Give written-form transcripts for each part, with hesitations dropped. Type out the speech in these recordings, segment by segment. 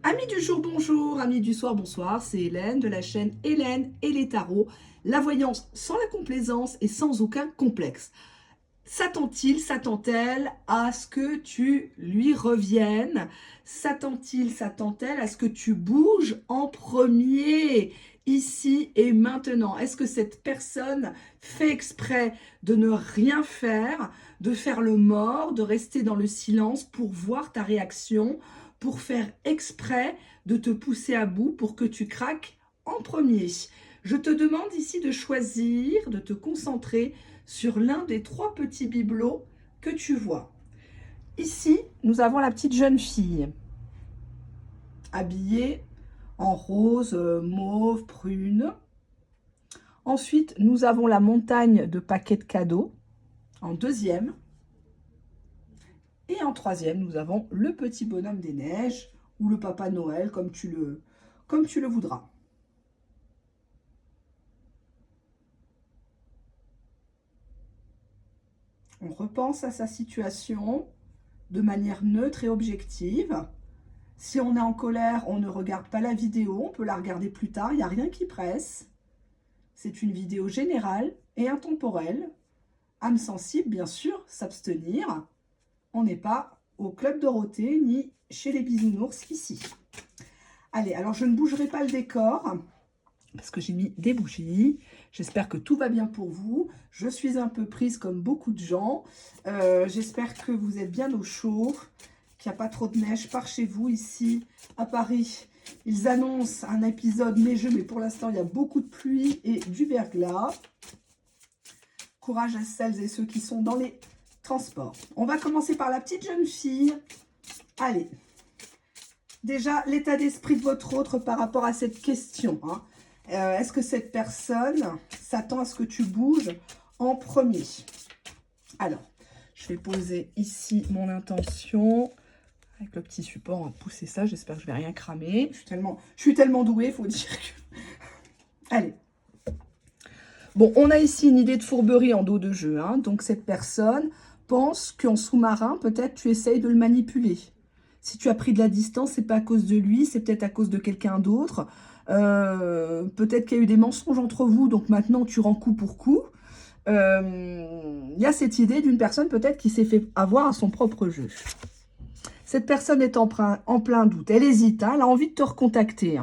Amis du jour, bonjour, amis du soir, bonsoir, c'est Hélène de la chaîne Hélène et les tarots, la voyance sans la complaisance et sans aucun complexe. S'attend-il, s'attend-elle à ce que tu lui reviennes? S'attend-il, s'attend-elle à ce que tu bouges en premier, ici et maintenant? Est-ce que cette personne fait exprès de ne rien faire, de faire le mort, de rester dans le silence pour voir ta réaction, pour faire exprès de te pousser à bout pour que tu craques en premier? Je te demande ici de choisir, de te concentrer sur l'un des trois petits bibelots que tu vois. Ici, nous avons la petite jeune fille, habillée en rose, mauve, prune. Ensuite, nous avons la montagne de paquets de cadeaux, en deuxième. Et en troisième, nous avons le petit bonhomme des neiges, ou le papa Noël, comme tu le voudras. On repense à sa situation de manière neutre et objective. Si on est en colère, on ne regarde pas la vidéo, on peut la regarder plus tard, il n'y a rien qui presse. C'est une vidéo générale et intemporelle. Âme sensible, bien sûr, s'abstenir. On n'est pas au Club Dorothée ni chez les bisounours ici. Allez, alors je ne bougerai pas le décor parce que j'ai mis des bougies. J'espère que tout va bien pour vous. Je suis un peu prise comme beaucoup de gens. J'espère que vous êtes bien au chaud, qu'il n'y a pas trop de neige par chez vous ici à Paris. Ils annoncent un épisode neigeux, mais pour l'instant, il y a beaucoup de pluie et du verglas. Courage à celles et ceux qui sont dans les transports. On va commencer par la petite jeune fille. Allez. Déjà, l'état d'esprit de votre autre par rapport à cette question. Est-ce que cette personne s'attend à ce que tu bouges en premier? Alors, je vais poser ici mon intention. Avec le petit support, on va pousser ça. J'espère que je ne vais rien cramer. Je suis tellement douée, il faut dire que... Allez. Bon, on a ici une idée de fourberie en dos de jeu. Donc, cette personne pense qu'en sous-marin, peut-être tu essayes de le manipuler. Si tu as pris de la distance, c'est pas à cause de lui, c'est peut-être à cause de quelqu'un d'autre. Peut-être qu'il y a eu des mensonges entre vous, donc maintenant tu rends coup pour coup. Il y a cette idée d'une personne peut-être qui s'est fait avoir à son propre jeu. Cette personne est en plein doute. Elle hésite, elle a envie de te recontacter.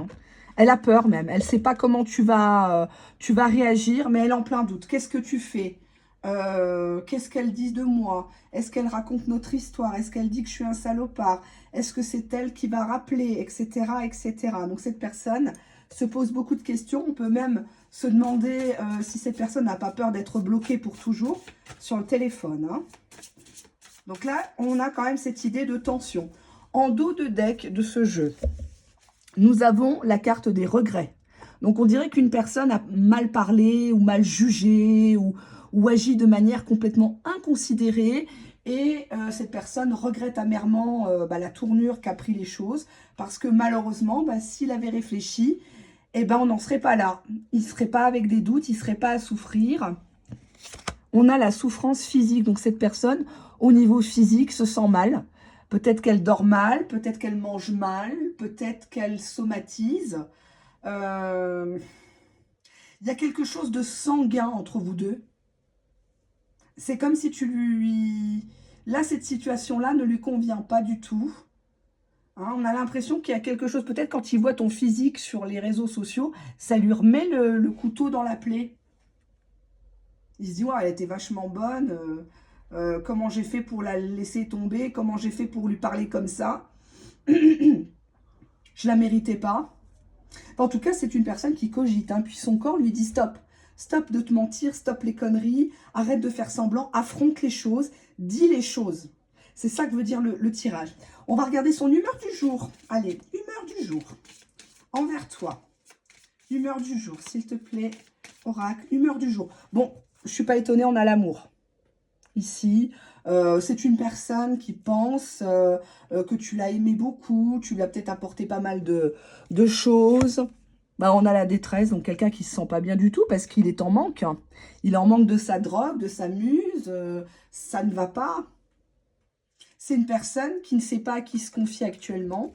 Elle a peur même. Elle ne sait pas comment tu vas réagir, mais elle est en plein doute. Qu'est-ce que tu fais? Qu'est-ce qu'elle dit de moi? Est-ce qu'elle raconte notre histoire? Est-ce qu'elle dit que je suis un salopard? Est-ce que c'est elle qui va rappeler? Etc. etc. Donc cette personne se pose beaucoup de questions. On peut même se demander si cette personne n'a pas peur d'être bloquée pour toujours sur le téléphone. Donc là, on a quand même cette idée de tension. En dos de deck de ce jeu, nous avons la carte des regrets. Donc on dirait qu'une personne a mal parlé ou mal jugé ou agi de manière complètement inconsidérée. Et cette personne regrette amèrement la tournure qu'a pris les choses. Parce que malheureusement, s'il avait réfléchi, on n'en serait pas là. Il ne serait pas avec des doutes, il ne serait pas à souffrir. On a la souffrance physique. Donc cette personne, au niveau physique, se sent mal. Peut-être qu'elle dort mal, peut-être qu'elle mange mal, peut-être qu'elle somatise. Il y a quelque chose de sanguin entre vous deux. C'est comme si tu lui... Là, cette situation-là ne lui convient pas du tout. On a l'impression qu'il y a quelque chose... Peut-être quand il voit ton physique sur les réseaux sociaux, ça lui remet le couteau dans la plaie. Il se dit, ouais, elle était vachement bonne. Comment j'ai fait pour la laisser tomber? Comment j'ai fait pour lui parler comme ça? Je la méritais pas. En tout cas, c'est une personne qui cogite. Puis son corps lui dit stop. Stop de te mentir, stop les conneries, arrête de faire semblant, affronte les choses, dis les choses. C'est ça que veut dire le tirage. On va regarder son humeur du jour. Allez, humeur du jour. Envers toi. Humeur du jour, s'il te plaît. Oracle, humeur du jour. Bon, je ne suis pas étonnée, on a l'amour. Ici, c'est une personne qui pense que tu l'as aimé beaucoup, tu lui as peut-être apporté pas mal de choses. On a la détresse, donc quelqu'un qui ne se sent pas bien du tout parce qu'il est en manque. Il est en manque de sa drogue, de sa muse, ça ne va pas. C'est une personne qui ne sait pas à qui se confier actuellement.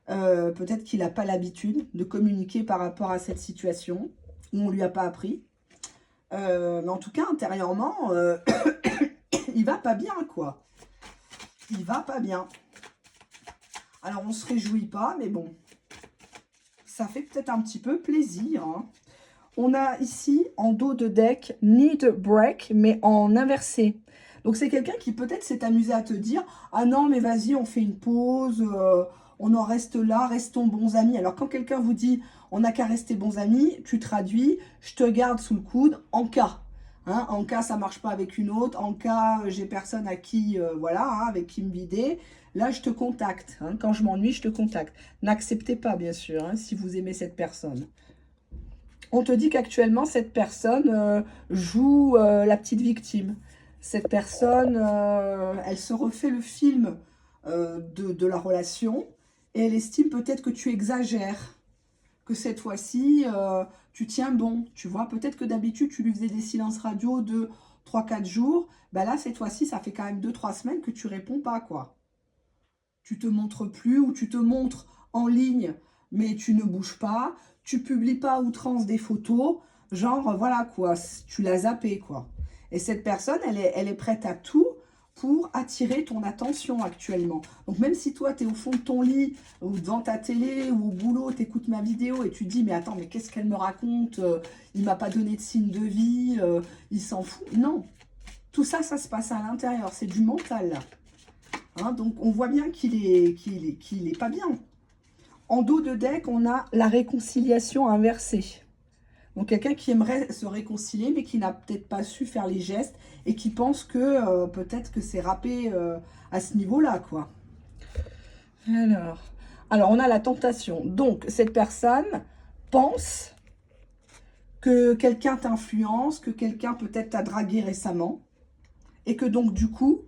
Peut-être qu'il n'a pas l'habitude de communiquer par rapport à cette situation, ou on ne lui a pas appris. Mais en tout cas, intérieurement, il va pas bien, quoi. Il va pas bien. Alors, on se réjouit pas, mais bon, ça fait peut-être un petit peu plaisir, hein. On a ici, en dos de deck, Need Break, mais en inversé. Donc, c'est quelqu'un qui peut-être s'est amusé à te dire « Ah non, mais vas-y, on fait une pause, on en reste là, restons bons amis. » Alors, quand quelqu'un vous dit « On n'a qu'à rester bons amis », tu traduis « Je te garde sous le coude en cas ». Hein, en cas, ça ne marche pas avec une autre. En cas, j'ai personne à qui, voilà, hein, avec qui me vider. Là, je te contacte. Hein, quand je m'ennuie, je te contacte. N'acceptez pas, bien sûr, hein, si vous aimez cette personne. On te dit qu'actuellement, cette personne joue la petite victime. Cette personne, elle se refait le film de la relation et elle estime peut-être que tu exagères. Que cette fois-ci, tu tiens bon. Tu vois, peut-être que d'habitude, tu lui faisais des silences radio de 3-4 jours. Ben là, cette fois-ci, ça fait quand même 2-3 semaines que tu réponds pas, quoi. Tu te montres plus ou tu te montres en ligne, mais tu ne bouges pas. Tu publies pas à outrance des photos. Genre, voilà, quoi. Tu l'as zappé, quoi. Et cette personne, elle est prête à tout pour attirer ton attention actuellement. Donc, même si toi, tu es au fond de ton lit ou devant ta télé ou au boulot, tu écoutes ma vidéo et tu te dis « Mais attends, mais qu'est-ce qu'elle me raconte? Il m'a pas donné de signe de vie, il s'en fout. » Non, tout ça, ça se passe à l'intérieur. C'est du mental, là. Hein, donc, on voit bien qu'il est pas bien. En dos de deck, on a la réconciliation inversée. Donc, quelqu'un qui aimerait se réconcilier, mais qui n'a peut-être pas su faire les gestes et qui pense que peut-être que c'est râpé à ce niveau-là, quoi. Alors, on a la tentation. Donc, cette personne pense que quelqu'un t'influence, que quelqu'un peut-être t'a dragué récemment et que donc, du coup,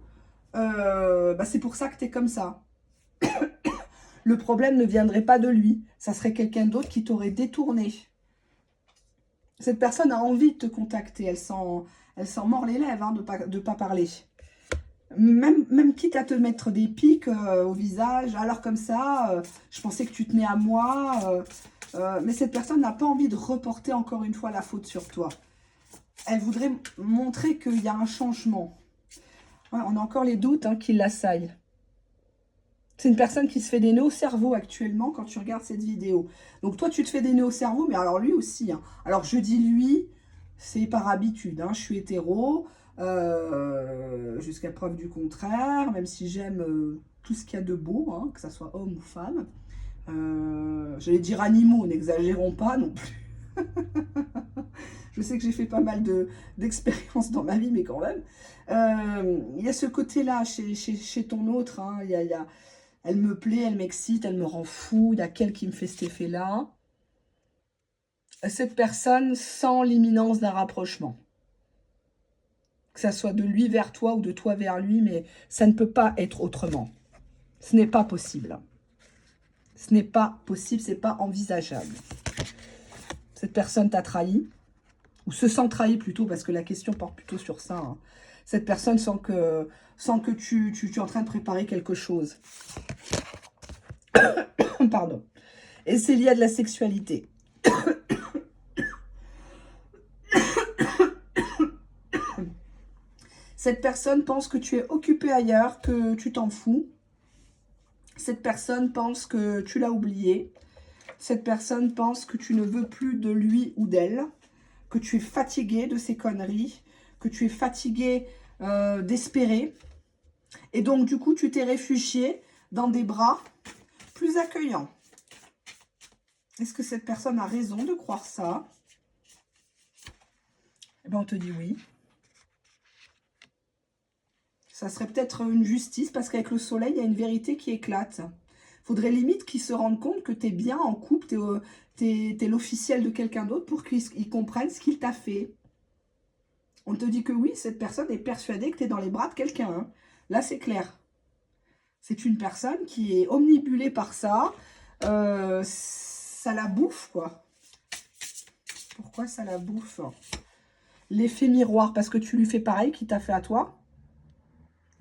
c'est pour ça que tu es comme ça. Le problème ne viendrait pas de lui. Ça serait quelqu'un d'autre qui t'aurait détourné. Cette personne a envie de te contacter. Elle s'en mord les lèvres hein, de pas parler. Même quitte à te mettre des pics au visage. Alors comme ça, je pensais que tu tenais à moi. Mais cette personne n'a pas envie de reporter encore une fois la faute sur toi. Elle voudrait montrer qu'il y a un changement. Ouais, on a encore les doutes hein, qui l'assaillent. C'est une personne qui se fait des nœuds au cerveau actuellement quand tu regardes cette vidéo. Donc toi, tu te fais des nœuds au cerveau, mais alors lui aussi. Hein. Alors je dis lui, c'est par habitude. Hein. Je suis hétéro, jusqu'à preuve du contraire, même si j'aime tout ce qu'il y a de beau, hein, que ce soit homme ou femme. J'allais dire animaux, n'exagérons pas non plus. Je sais que j'ai fait pas mal d'expériences dans ma vie, mais quand même. Il y a ce côté-là chez ton autre. Hein, elle me plaît, elle m'excite, elle me rend fou. Il y a qu'elle qui me fait cet effet-là. Cette personne sent l'imminence d'un rapprochement. Que ça soit de lui vers toi ou de toi vers lui, mais ça ne peut pas être autrement. Ce n'est pas possible. Ce n'est pas possible, ce n'est pas envisageable. Cette personne t'a trahi, ou se sent trahi plutôt, parce que la question porte plutôt sur ça. Hein. Cette personne sent que tu es en train de préparer quelque chose. Pardon. Et c'est lié à de la sexualité. Cette personne pense que tu es occupé ailleurs, que tu t'en fous. Cette personne pense que tu l'as oublié. Cette personne pense que tu ne veux plus de lui ou d'elle. Que tu es fatigué de ces conneries. Que tu es fatigué d'espérer. Et donc, du coup, tu t'es réfugié dans des bras plus accueillants. Est-ce que cette personne a raison de croire ça? Eh bien, on te dit oui. Ça serait peut-être une justice parce qu'avec le soleil, il y a une vérité qui éclate. Il faudrait limite qu'ils se rendent compte que tu es bien en couple, tu es l'officiel de quelqu'un d'autre pour qu'ils comprennent ce qu'il t'a fait. On te dit que oui, cette personne est persuadée que tu es dans les bras de quelqu'un. Hein. Là, c'est clair. C'est une personne qui est omnibulée par ça. Ça la bouffe, quoi. Pourquoi ça la bouffe? L'effet miroir, parce que tu lui fais pareil qu'il t'a fait à toi.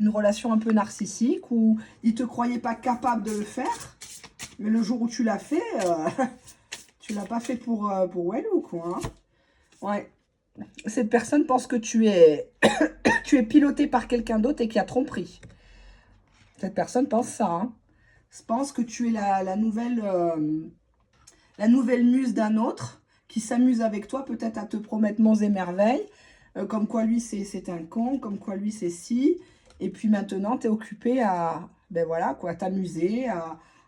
Une relation un peu narcissique où il ne te croyait pas capable de le faire. Mais le jour où tu l'as fait, tu l'as pas fait pour Walou, quoi. Hein. Ouais. Cette personne pense que tu es, tu es piloté par quelqu'un d'autre et qui a tromperie. Cette personne pense ça. Hein. Pense que tu es la nouvelle muse d'un autre qui s'amuse avec toi, peut-être à te promettre monts et merveilles. Comme quoi lui, c'est un con, comme quoi lui, c'est si. Et puis maintenant, tu es occupé à, ben voilà, quoi, t'amuser,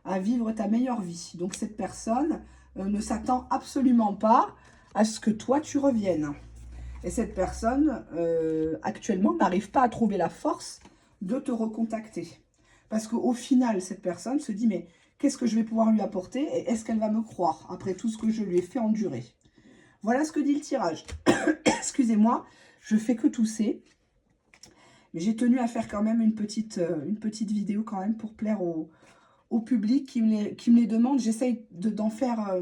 à vivre ta meilleure vie. Donc cette personne ne s'attend absolument pas à ce que toi, tu reviennes. Et cette personne, actuellement, n'arrive pas à trouver la force de te recontacter. Parce qu'au final, cette personne se dit, mais qu'est-ce que je vais pouvoir lui apporter et est-ce qu'elle va me croire après tout ce que je lui ai fait endurer? Voilà ce que dit le tirage. Excusez-moi, je fais que tousser. Mais j'ai tenu à faire quand même une petite vidéo quand même pour plaire au public qui me les demande. J'essaye d'en faire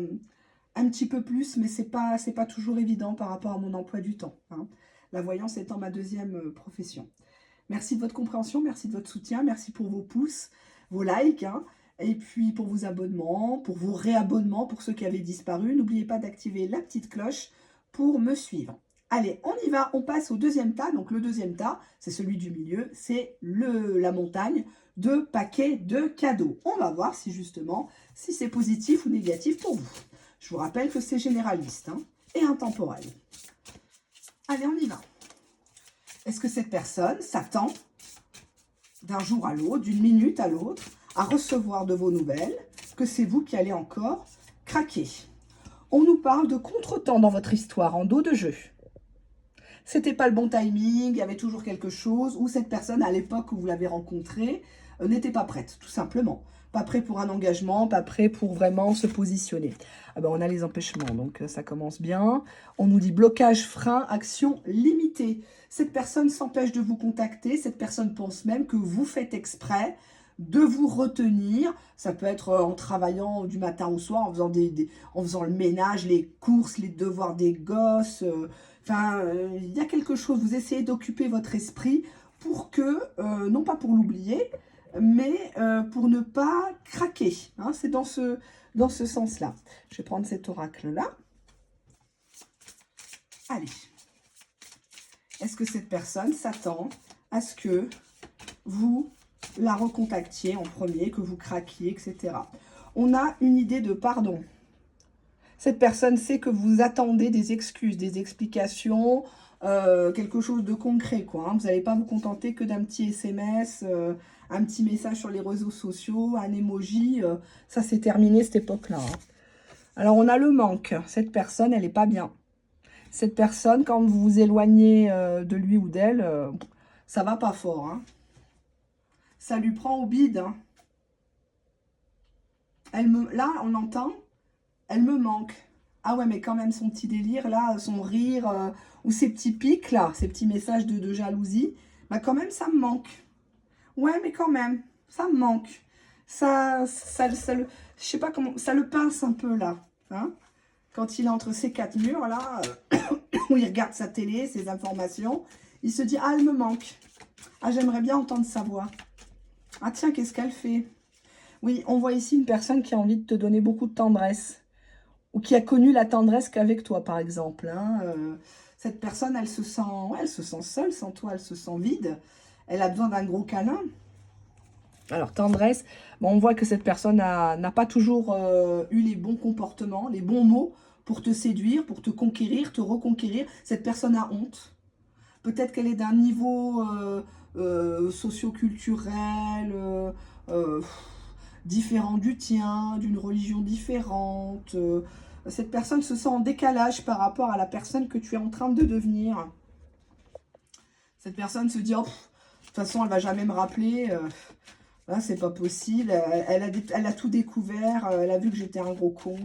un petit peu plus, mais c'est pas toujours évident par rapport à mon emploi du temps. Hein. La voyance étant ma deuxième profession. Merci de votre compréhension, merci de votre soutien, merci pour vos pouces, vos likes, hein, et puis pour vos abonnements, pour vos réabonnements, pour ceux qui avaient disparu. N'oubliez pas d'activer la petite cloche pour me suivre. Allez, on y va, on passe au deuxième tas. Donc le deuxième tas, c'est celui du milieu, c'est la montagne de paquets de cadeaux. On va voir si justement, si c'est positif ou négatif pour vous. Je vous rappelle que c'est généraliste hein, et intemporel. Allez, on y va. Est-ce que cette personne s'attend d'un jour à l'autre, d'une minute à l'autre, à recevoir de vos nouvelles, que c'est vous qui allez encore craquer? On nous parle de contretemps dans votre histoire, en dos de jeu. C'était pas le bon timing, il y avait toujours quelque chose, ou cette personne, à l'époque où vous l'avez rencontrée, n'était pas prête, tout simplement. Pas prêt pour un engagement, pas prêt pour vraiment se positionner. Ah ben, on a les empêchements, donc ça commence bien. On nous dit blocage, frein, action limitée. Cette personne s'empêche de vous contacter, cette personne pense même que vous faites exprès de vous retenir. Ça peut être en travaillant du matin au soir, en faisant, en faisant le ménage, les courses, les devoirs des gosses. Enfin, il y a quelque chose, vous essayez d'occuper votre esprit pour que, non pas pour l'oublier, mais pour ne pas craquer. Hein, c'est dans ce sens-là. Je vais prendre cet oracle-là. Allez. Est-ce que cette personne s'attend à ce que vous la recontactiez en premier, que vous craquiez, etc. On a une idée de pardon. Cette personne sait que vous attendez des excuses, des explications, quelque chose de concret, quoi. Hein. Vous n'allez pas vous contenter que d'un petit SMS, un petit message sur les réseaux sociaux, un emoji. Ça, c'est terminé, cette époque-là. Hein. Alors, on a le manque. Cette personne, elle n'est pas bien. Cette personne, quand vous vous éloignez de lui ou d'elle, ça va pas fort. Hein. Ça lui prend au bide. Hein. Là, on entend, elle me manque. Ah ouais, mais quand même, son petit délire, là, son rire, ou ses petits pics, là, ces petits messages de jalousie, bah quand même, ça me manque. Ouais, mais quand même, ça me manque. Je sais pas comment, ça le pince un peu, là. Hein, quand il est entre ces quatre murs, là, où il regarde sa télé, ses informations, il se dit, ah, elle me manque. Ah, j'aimerais bien entendre sa voix. Ah, tiens, qu'est-ce qu'elle fait? Oui, on voit ici une personne qui a envie de te donner beaucoup de tendresse. Ou qui a connu la tendresse qu'avec toi, par exemple. Hein. Cette personne, elle se sent seule sans toi, elle se sent vide. Elle a besoin d'un gros câlin. Alors, tendresse, bon, on voit que cette personne n'a pas toujours eu les bons comportements, les bons mots pour te séduire, pour te conquérir, te reconquérir. Cette personne a honte. Peut-être qu'elle est d'un niveau socio-culturel, différent du tien, d'une religion différente. Cette personne se sent en décalage par rapport à la personne que tu es en train de devenir. Cette personne se dit, oh, de toute façon, elle va jamais me rappeler. Là, c'est pas possible. Elle a tout découvert. Elle a vu que j'étais un gros con.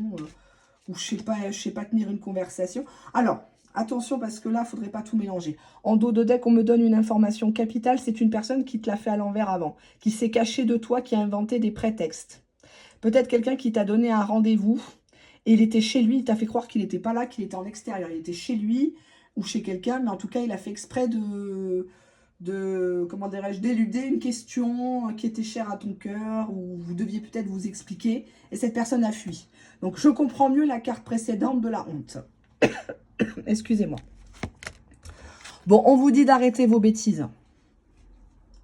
Ou je sais pas tenir une conversation. Alors, attention, parce que là, il ne faudrait pas tout mélanger. En dos de deck, on me donne une information capitale. C'est une personne qui te l'a fait à l'envers avant, qui s'est cachée de toi, qui a inventé des prétextes. Peut-être quelqu'un qui t'a donné un rendez-vous et il était chez lui, il t'a fait croire qu'il n'était pas là, qu'il était en extérieur. Il était chez lui ou chez quelqu'un, mais en tout cas, il a fait exprès comment dirais-je, d'éluder une question qui était chère à ton cœur, ou vous deviez peut-être vous expliquer, et cette personne a fui. Donc, je comprends mieux la carte précédente de la honte. Excusez-moi. Bon, on vous dit d'arrêter vos bêtises.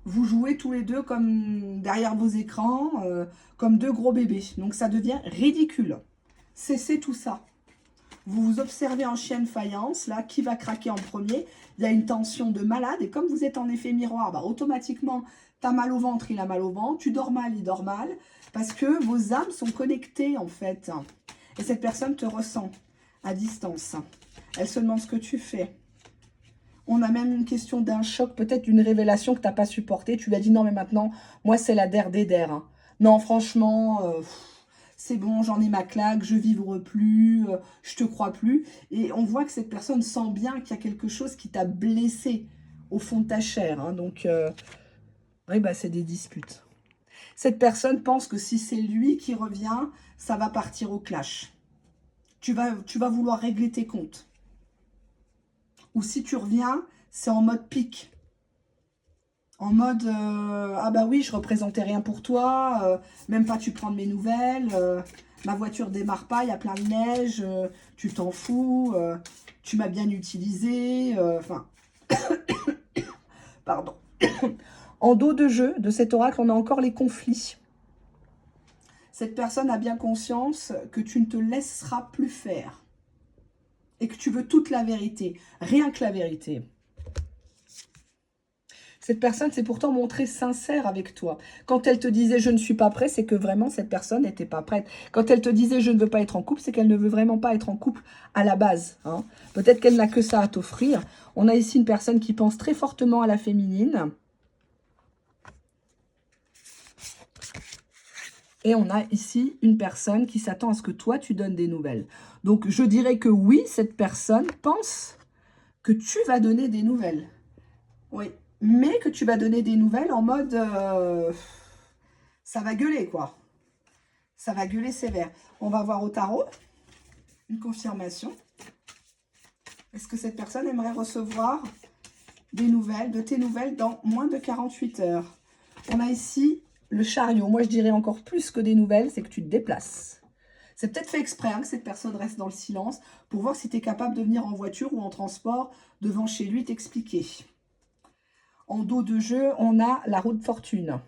Vous jouez tous les deux comme derrière vos écrans, comme deux gros bébés. Donc, ça devient ridicule. Cessez tout ça. Vous vous observez en chienne faïence, là, qui va craquer en premier. Il y a une tension de malade, et comme vous êtes en effet miroir, bah, automatiquement, tu as mal au ventre, il a mal au ventre, tu dors mal, il dort mal, parce que vos âmes sont connectées, en fait. Et cette personne te ressent à distance. Elle se demande ce que tu fais. On a même une question d'un choc, peut-être d'une révélation que tu n'as pas supportée. Tu lui as dit, non, mais maintenant, moi, c'est la der des der. Hein. Non, franchement, c'est bon, j'en ai ma claque, je vivre plus, je te crois plus. Et on voit que cette personne sent bien qu'il y a quelque chose qui t'a blessé au fond de ta chair. Hein. Donc, oui, bah, c'est des disputes. Cette personne pense que si c'est lui qui revient, ça va partir au clash. Tu vas vouloir régler tes comptes. Ou si tu reviens, c'est en mode pique. En mode, ah bah oui, je représentais rien pour toi, même pas tu prends de mes nouvelles, ma voiture démarre pas, il y a plein de neige, tu t'en fous, tu m'as bien utilisé, enfin, pardon. En dos de jeu de cet oracle, on a encore les conflits. Cette personne a bien conscience que tu ne te laisseras plus faire et que tu veux toute la vérité, rien que la vérité. Cette personne s'est pourtant montrée sincère avec toi. Quand elle te disait « je ne suis pas prête », c'est que vraiment cette personne n'était pas prête. Quand elle te disait « je ne veux pas être en couple », c'est qu'elle ne veut vraiment pas être en couple à la base. Hein. Peut-être qu'elle n'a que ça à t'offrir. On a ici une personne qui pense très fortement à la féminine. Et on a ici une personne qui s'attend à ce que toi, tu donnes des nouvelles. Donc, je dirais que oui, cette personne pense que tu vas donner des nouvelles. Oui. Mais que tu vas donner des nouvelles en mode ça va gueuler, quoi. Ça va gueuler sévère. On va voir au tarot une confirmation. Est-ce que cette personne aimerait recevoir des nouvelles, de tes nouvelles, dans moins de 48 heures? On a ici le chariot. Moi, je dirais encore plus que des nouvelles, c'est que tu te déplaces. C'est peut-être fait exprès hein, que cette personne reste dans le silence pour voir si tu es capable de venir en voiture ou en transport devant chez lui t'expliquer. En dos de jeu, on a la roue de fortune.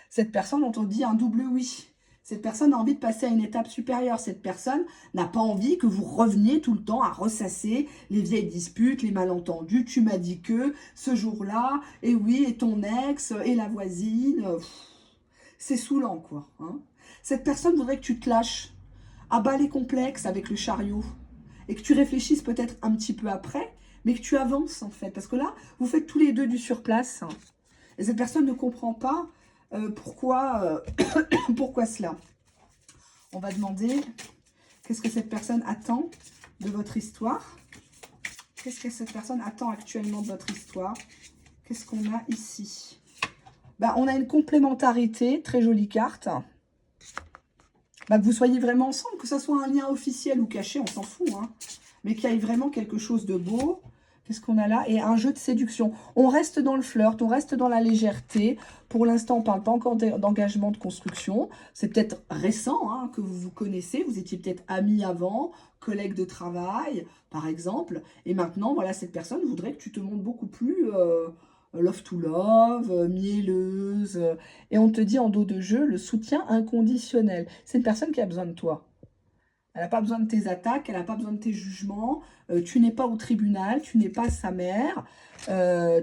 Cette personne, on te dit un double oui. Cette personne a envie de passer à une étape supérieure. Cette personne n'a pas envie que vous reveniez tout le temps à ressasser les vieilles disputes, les malentendus. Tu m'as dit que ce jour-là, et oui, et ton ex, et la voisine. C'est saoulant, quoi. Hein. Cette personne voudrait que tu te lâches, abats les complexes avec le chariot, et que tu réfléchisses peut-être un petit peu après, mais que tu avances, en fait. Parce que là, vous faites tous les deux du surplace. Et cette personne ne comprend pas pourquoi cela. On va demander qu'est-ce que cette personne attend de votre histoire. Qu'est-ce que cette personne attend actuellement de votre histoire. Qu'est-ce qu'on a ici? Ben, on a une complémentarité, très jolie carte. Ben, que vous soyez vraiment ensemble, que ce soit un lien officiel ou caché, on s'en fout. Hein, mais qu'il y ait vraiment quelque chose de beau. Qu'est-ce qu'on a là? Et un jeu de séduction. On reste dans le flirt, on reste dans la légèreté. Pour l'instant, on ne parle pas encore d'engagement de construction. C'est peut-être récent hein, que vous vous connaissez. Vous étiez peut-être amis avant, collègues de travail, par exemple. Et maintenant, voilà, cette personne voudrait que tu te montres beaucoup plus love to love, mielleuse. Et on te dit en dos de jeu, le soutien inconditionnel. C'est une personne qui a besoin de toi. Elle n'a pas besoin de tes attaques, elle n'a pas besoin de tes jugements. Tu n'es pas au tribunal, tu n'es pas sa mère,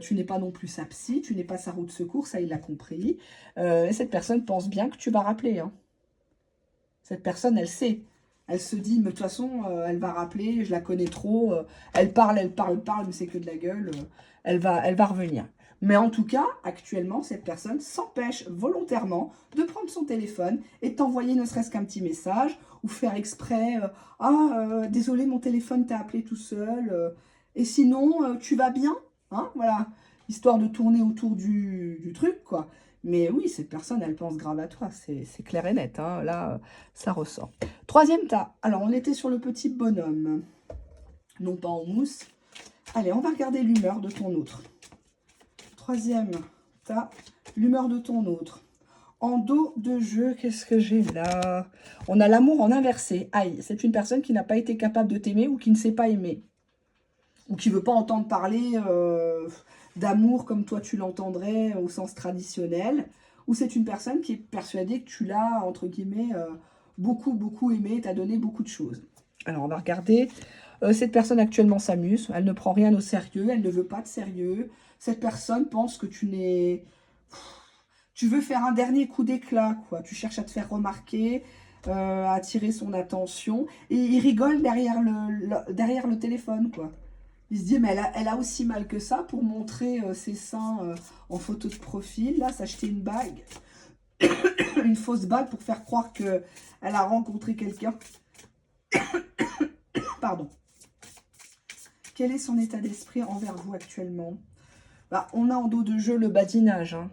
tu n'es pas non plus sa psy, tu n'es pas sa roue de secours, ça il l'a compris. Et cette personne pense bien que tu vas rappeler. Hein. Cette personne, elle sait. Elle se dit, mais de toute façon, elle va rappeler, je la connais trop. Elle parle, mais c'est que de la gueule. Elle va revenir. Mais en tout cas, actuellement, cette personne s'empêche volontairement de prendre son téléphone et de t'envoyer ne serait-ce qu'un petit message ou faire exprès « Ah, désolé, mon téléphone t'a appelé tout seul. Et sinon, tu vas bien ?» Hein, voilà, histoire de tourner autour du truc, quoi. Mais oui, cette personne, elle pense grave à toi. C'est clair et net. Hein. Là, ça ressort. Troisième tas. Alors, on était sur le petit bonhomme. Non pas en mousse. Allez, on va regarder l'humeur de ton autre. troisième, tu as l'humeur de ton autre. En dos de jeu, qu'est-ce que j'ai là? On a l'amour en inversé. Aïe, c'est une personne qui n'a pas été capable de t'aimer ou qui ne sait pas aimer. Ou qui ne veut pas entendre parler d'amour comme toi tu l'entendrais au sens traditionnel. Ou c'est une personne qui est persuadée que tu l'as, entre guillemets, beaucoup, beaucoup aimé, t'a donné beaucoup de choses. Alors, on va regarder. Cette personne actuellement s'amuse. Elle ne prend rien au sérieux. Elle ne veut pas de sérieux. Cette personne pense que tu n'es... Tu veux faire un dernier coup d'éclat, quoi. Tu cherches à te faire remarquer, à attirer son attention. Et il rigole derrière le téléphone, quoi. Il se dit, mais elle a aussi mal que ça pour montrer ses seins en photo de profil. Là, s'acheter une bague. Une fausse bague pour faire croire qu'elle a rencontré quelqu'un. Pardon. Quel est son état d'esprit envers vous actuellement? Bah, on a en dos de jeu le badinage, hein.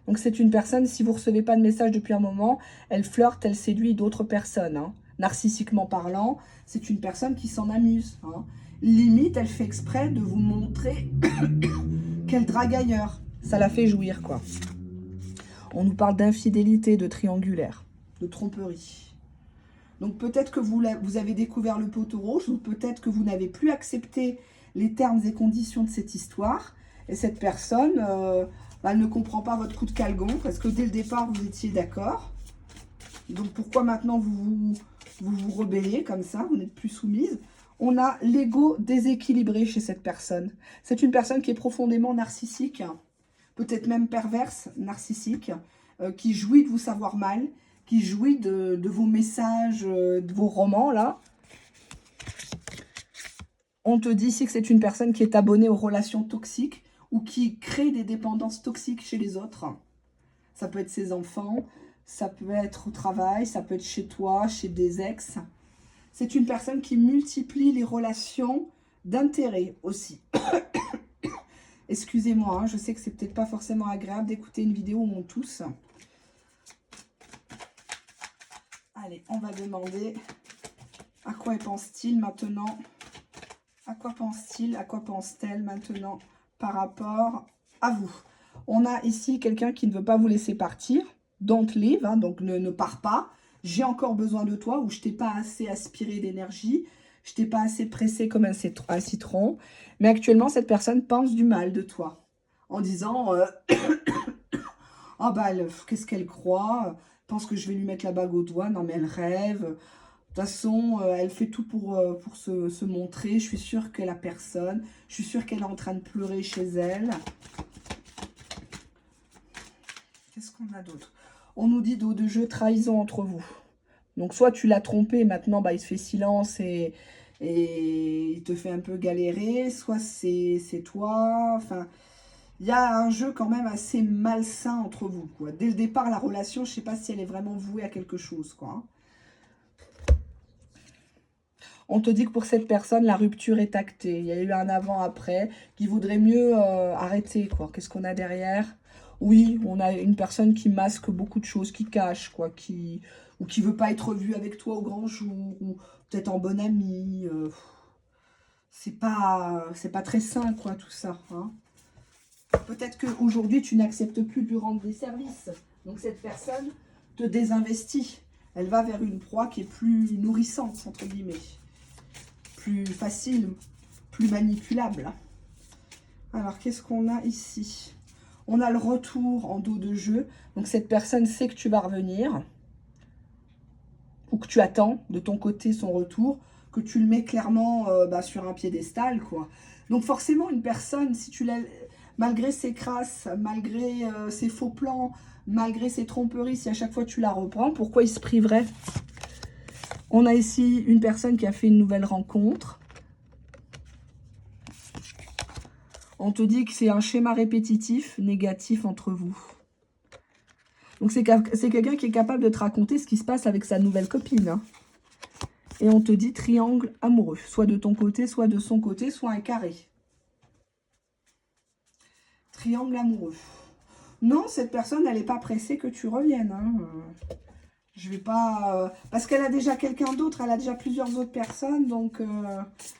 Donc, c'est une personne, si vous ne recevez pas de message depuis un moment, elle flirte, elle séduit d'autres personnes, hein. Narcissiquement parlant, c'est une personne qui s'en amuse, hein. Limite, elle fait exprès de vous montrer qu'elle drague ailleurs. Ça la fait jouir, quoi. On nous parle d'infidélité, de triangulaire, de tromperie. Donc, peut-être que vous avez découvert le poteau rouge, ou peut-être que vous n'avez plus accepté les termes et conditions de cette histoire. Et cette personne... elle ne comprend pas votre coup de calgon, parce que dès le départ, vous étiez d'accord. Donc, pourquoi maintenant vous rebellez comme ça, vous n'êtes plus soumise? On a l'ego déséquilibré chez cette personne. C'est une personne qui est profondément narcissique, peut-être même perverse, narcissique, qui jouit de vous savoir mal, qui jouit de vos messages, de vos romans, là. On te dit ici que c'est une personne qui est abonnée aux relations toxiques, ou qui crée des dépendances toxiques chez les autres. Ça peut être ses enfants, ça peut être au travail, ça peut être chez toi, chez des ex. C'est une personne qui multiplie les relations d'intérêt aussi. Excusez-moi, hein, je sais que c'est peut-être pas forcément agréable d'écouter une vidéo où on tousse. Allez, on va demander à quoi pense-t-il maintenant? À quoi pense-t-il? À quoi pense-t-elle maintenant par rapport à vous? On a ici quelqu'un qui ne veut pas vous laisser partir. Don't leave, hein, donc ne pars pas. J'ai encore besoin de toi, ou je t'ai pas assez aspiré d'énergie. Je t'ai pas assez pressé comme un citron. Mais actuellement, cette personne pense du mal de toi. En disant, ah bah, qu'est-ce qu'elle croit? Pense que je vais lui mettre la bague au doigt. Non, mais elle rêve. De toute façon, elle fait tout pour se montrer. Je suis sûre qu'elle a personne. Je suis sûre qu'elle est en train de pleurer chez elle. Qu'est-ce qu'on a d'autre? On nous dit dos de jeu, trahison entre vous. Donc, soit tu l'as trompé, maintenant, bah, il se fait silence et il te fait un peu galérer. Soit c'est toi. Enfin, il y a un jeu quand même assez malsain entre vous, quoi. Dès le départ, la relation, je ne sais pas si elle est vraiment vouée à quelque chose, quoi, hein. On te dit que pour cette personne, la rupture est actée. Il y a eu un avant-après, qu'il vaudrait mieux arrêter, quoi. Qu'est-ce qu'on a derrière? Oui, on a une personne qui masque beaucoup de choses, qui cache, quoi, ou qui veut pas être vue avec toi au grand jour, ou peut-être en bonne amie. C'est pas très sain, quoi, tout ça, hein. Peut-être qu'aujourd'hui, tu n'acceptes plus de lui rendre des services. Donc, cette personne te désinvestit. Elle va vers une proie qui est plus nourrissante, entre guillemets. Plus facile, plus manipulable. Alors, qu'est-ce qu'on a ici? On a le retour en dos de jeu. Donc, cette personne sait que tu vas revenir. Ou que tu attends de ton côté son retour. Que tu le mets clairement sur un piédestal, quoi. Donc, forcément, une personne, si tu l'as... Malgré ses crasses, malgré ses faux plans, malgré ses tromperies, si à chaque fois tu la reprends, pourquoi il se priverait? On a ici une personne qui a fait une nouvelle rencontre. On te dit que c'est un schéma répétitif, négatif entre vous. Donc c'est quelqu'un qui est capable de te raconter ce qui se passe avec sa nouvelle copine, hein. Et on te dit triangle amoureux, soit de ton côté, soit de son côté, soit un carré. Triangle amoureux. Non, cette personne, elle n'est pas pressée que tu reviennes, hein. Je vais pas... parce qu'elle a déjà quelqu'un d'autre, elle a déjà plusieurs autres personnes. Donc,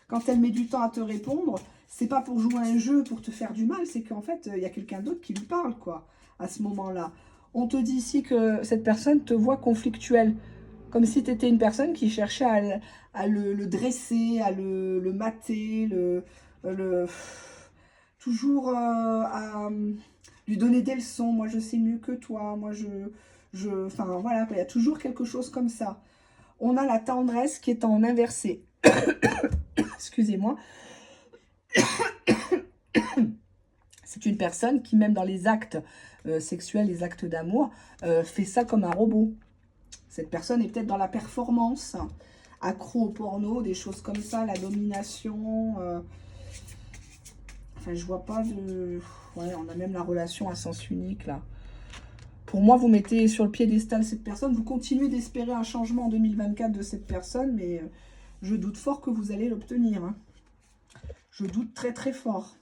quand elle met du temps à te répondre, C'est pas pour jouer à un jeu, pour te faire du mal, c'est qu'en fait, il y a quelqu'un d'autre qui lui parle, quoi, à ce moment-là. On te dit ici que cette personne te voit conflictuel, comme si tu étais une personne qui cherchait à le dresser, à le mater, le- toujours à lui donner des leçons. Moi, je sais mieux que toi. Moi, enfin, voilà, il y a toujours quelque chose comme ça. On a la tendresse qui est en inversé. Excusez-moi. C'est une personne qui, même dans les actes sexuels, les actes d'amour, fait ça comme un robot. Cette personne est peut-être dans la performance, accro au porno, des choses comme ça, la domination. Enfin, je vois pas de... Ouais, on a même la relation à sens unique, là. Pour moi, vous mettez sur le piédestal cette personne, vous continuez d'espérer un changement en 2024 de cette personne, mais je doute fort que vous allez l'obtenir. Hein. Je doute très très fort.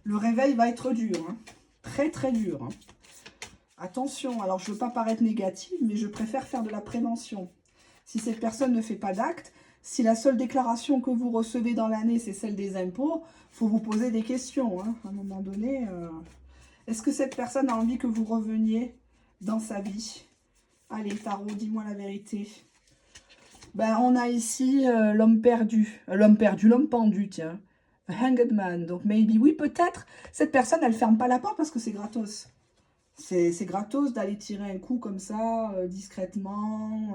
Le réveil va être dur, hein. Très très dur. Hein. Attention, alors je ne veux pas paraître négative, mais je préfère faire de la prévention. Si cette personne ne fait pas d'acte, si la seule déclaration que vous recevez dans l'année, c'est celle des impôts, il faut vous poser des questions. Hein. À un moment donné, est-ce que cette personne a envie que vous reveniez dans sa vie? Allez, tarot, dis-moi la vérité. Ben, on a ici l'homme perdu. L'homme pendu, tiens. The Hanged Man. Donc, maybe, oui, peut-être. Cette personne, elle ferme pas la porte parce que c'est gratos. C'est gratos d'aller tirer un coup comme ça, discrètement.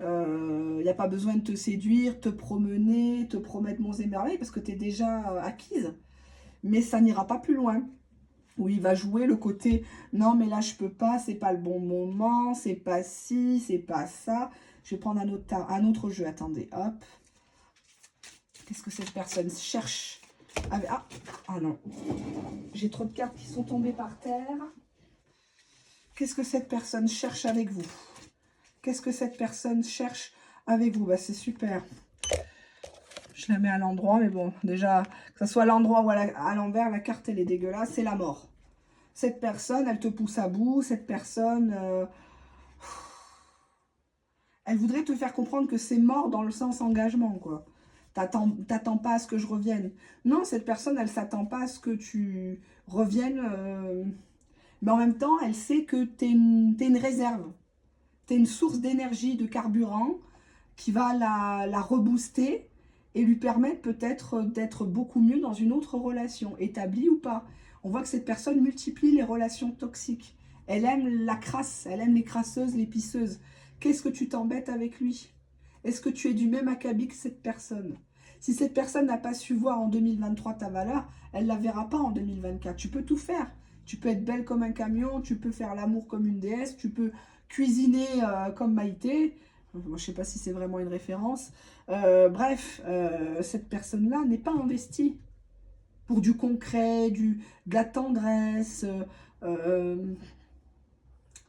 Il n'y a pas besoin de te séduire, te promener, te promettre monts et merveilles parce que tu es déjà acquise. Mais ça n'ira pas plus loin. Où il va jouer le côté non, mais là je peux pas, c'est pas le bon moment, c'est pas ci, c'est pas ça. Je vais prendre un autre jeu. Attendez, hop. Qu'est-ce que cette personne cherche? Ah non, j'ai trop de cartes qui sont tombées par terre. Qu'est-ce que cette personne cherche avec vous? Qu'est-ce que cette personne cherche avec vous? Bah, c'est super. Je la mets à l'endroit, mais bon, déjà, que ce soit à l'endroit ou à l'envers, la carte, elle est dégueulasse, c'est la mort. Cette personne, elle te pousse à bout, cette personne, elle voudrait te faire comprendre que c'est mort dans le sens engagement, quoi. T'attends pas à ce que je revienne. Non, cette personne, elle s'attend pas à ce que tu reviennes, mais en même temps, elle sait que t'es une réserve. T'es une source d'énergie, de carburant, qui va la rebooster et lui permettre peut-être d'être beaucoup mieux dans une autre relation, établie ou pas. On voit que cette personne multiplie les relations toxiques. Elle aime la crasse, elle aime les crasseuses, les pisseuses. Qu'est-ce que tu t'embêtes avec lui? Est-ce que tu es du même acabit que cette personne? Si cette personne n'a pas su voir en 2023 ta valeur, elle ne la verra pas en 2024. Tu peux tout faire. Tu peux être belle comme un camion, tu peux faire l'amour comme une déesse, tu peux cuisiner comme Maïté. Moi, je ne sais pas si c'est vraiment une référence. Bref, cette personne-là n'est pas investie pour du concret, de la tendresse,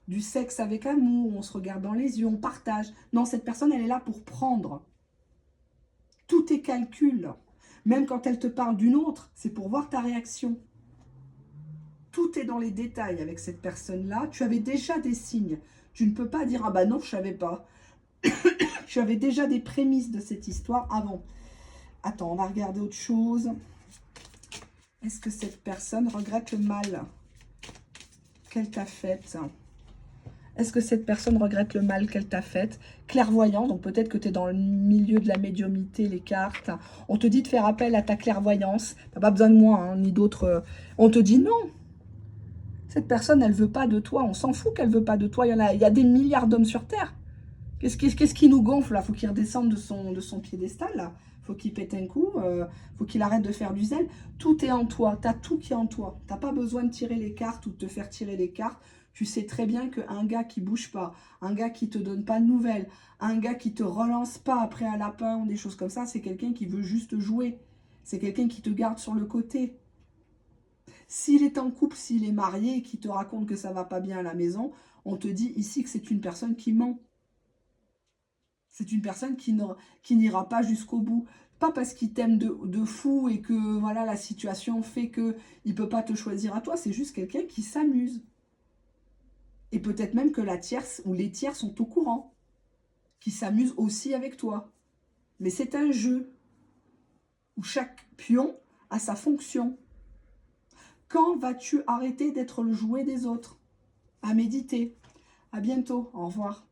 du sexe avec amour, on se regarde dans les yeux, on partage. Non, cette personne, elle est là pour prendre. Tout est calcul. Même quand elle te parle d'une autre, c'est pour voir ta réaction. Tout est dans les détails avec cette personne-là. Tu avais déjà des signes. Tu ne peux pas dire « Ah bah non, je ne savais pas ». Tu avais déjà des prémices de cette histoire avant. Attends, on va regarder autre chose. Est-ce que cette personne regrette le mal qu'elle t'a fait? Est-ce que cette personne regrette le mal qu'elle t'a fait? Clairvoyant, donc peut-être que tu es dans le milieu de la médiumnité, les cartes. On te dit de faire appel à ta clairvoyance. Tu n'as pas besoin de moi, hein, ni d'autres. On te dit non. Cette personne, elle ne veut pas de toi. On s'en fout qu'elle ne veut pas de toi. Il y a des milliards d'hommes sur Terre. Qu'est-ce qui nous gonfle là? Faut qu'il redescende de son piédestal là. Faut qu'il pète un coup. Faut qu'il arrête de faire du zèle. Tout est en toi. Tu as tout qui est en toi. Tu n'as pas besoin de tirer les cartes ou de te faire tirer les cartes. Tu sais très bien qu'un gars qui bouge pas, un gars qui te donne pas de nouvelles, un gars qui te relance pas après un lapin ou des choses comme ça, c'est quelqu'un qui veut juste jouer. C'est quelqu'un qui te garde sur le côté. S'il est en couple, s'il est marié et qui te raconte que ça va pas bien à la maison, on te dit ici que c'est une personne qui ment. C'est une personne qui n'ira pas jusqu'au bout. Pas parce qu'il t'aime de fou et que voilà la situation fait qu'il ne peut pas te choisir à toi. C'est juste quelqu'un qui s'amuse. Et peut-être même que la tierce ou les tiers sont au courant. Qui s'amusent aussi avec toi. Mais c'est un jeu où chaque pion à sa fonction? Quand vas-tu arrêter d'être le jouet des autres? À méditer. À bientôt. Au revoir.